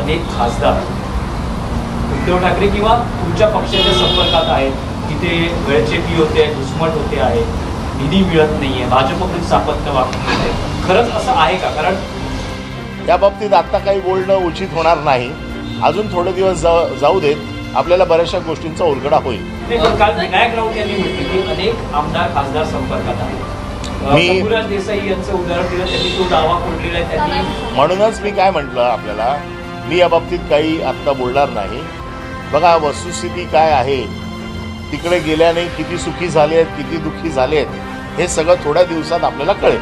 अनेक खासदार उद्धव ठाकरे किंवा तुमच्या पक्षाच्या संपर्कात आहेत, तिथे गळचेपी होते, घुसमट होते आहे, निधी मिळत नाहीये, भाजपकडून सातत्य वाटत आहे. खरंच असं आहे का? कारण त्या बाबतीत आता काही बोलणं उचित होणार नाही. अजून थोडे दिवस जाऊ देत, आपल्याला बऱ्याचशा गोष्टींचा उलगडा होईल. काल विनायक राऊत यांनी म्हटलं की अनेक आमदार खासदार संपर्कात आहेत. शंभूराज देसाई यांचं उदाहरण दिलं, त्यांनी तो दावा कोंडलेला आहे. त्यांनी म्हणूनच मी काय म्हटलं आपल्याला, मी या बाबतीत काही आत्ता बोलणार नाही. बघा वस्तुस्थिती काय आहे, तिकडे गेल्याने किती सुखी झाले आहेत, किती दुःखी झाले आहेत, हे सगळं थोड्या दिवसात आपल्याला कळेल.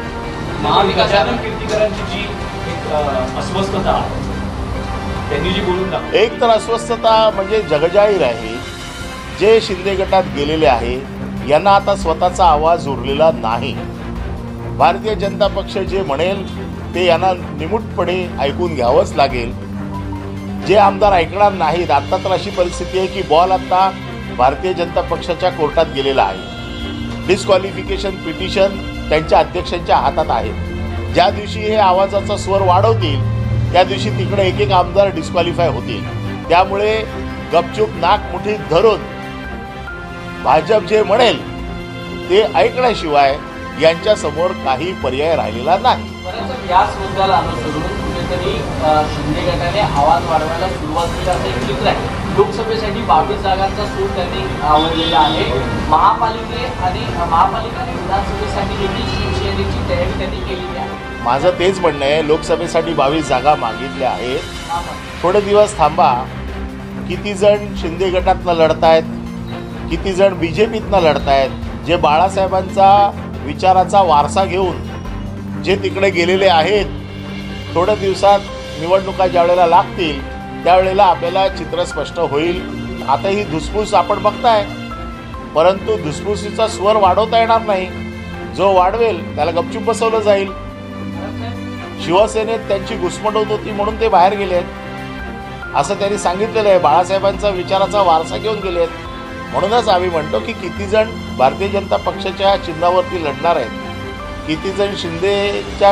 महाविकासानं कीर्तीकरांची जी एक अस्वस्थता आहे, त्यांनी जी बोलून दाखवली, एक तर अस्वस्थता म्हणजे जगजाहीर आहे. जे शिंदे गटात गेलेले आहे यांना आता स्वतःचा आवाज उरलेला नाही. भारतीय जनता पक्ष जे म्हणेल ते यांना निमूटपणे ऐकून घ्यावंच लागेल. जे आमदार ऐकणार नाहीत, आत्ता तर अशी परिस्थिती आहे की बॉल आत्ता भारतीय जनता पक्षाच्या कोर्टात गेलेला आहे. डिस्क्वालिफिकेशन पिटिशन त्यांच्या अध्यक्षांच्या हातात आहे. ज्या दिवशी हे आवाजाचा स्वर वाढवतील त्या दिवशी तिकडे एक एक आमदार डिस्क्वालिफाय होतील. त्यामुळे गपचूप नाक मुठीत धरून भाजप जे म्हणेल ते ऐकण्याशिवाय यांच्यासमोर काही पर्याय राहिलेला नाही. परंतु याच मुद्द्याला अनुसरून कुठेतरी शिंदे गटाने आवाज वाढवायला सुरुवात केली असं एक चित्र आहे. लोकसभेसाठी 22 जागांचा सूर त्यांनी आवडलेला आहे. महापालिका आणि विधानसभेसाठी देखील शिवसेनेची तयारी त्यांनी केलेली आहे. माझं तेच म्हणणं आहे, लोकसभेसाठी 22 जागा मागितल्या आहेत. थोडे दिवस थांबा. किती जण शिंदे गटातनं लढतायत, किती जण BJPतनं लढतायत, जे बाळासाहेबांचा विचाराचा वारसा घेऊन जे तिकडे गेलेले आहेत. थोड्या दिवसात निवडणुका ज्यावेळेला लागतील त्यावेळेला आपल्याला चित्र स्पष्ट होईल. आता ही धुसफूस आपण बघताय, परंतु धुसफुसीचा स्वर वाढवता येणार नाही. जो वाढवेल त्याला गपचूप बसवलं जाईल. शिवसेनेत त्यांची घुसमट होत होती म्हणून ते बाहेर गेलेत असं त्यांनी सांगितलेलं आहे. बाळासाहेबांचा विचाराचा वारसा घेऊन गेलेत. म्हणूनच आम्ही म्हणतो की किती जण भारतीय जनता पक्षाच्या चिन्हावरती लढणार आहेत, किती जण शिंदेच्या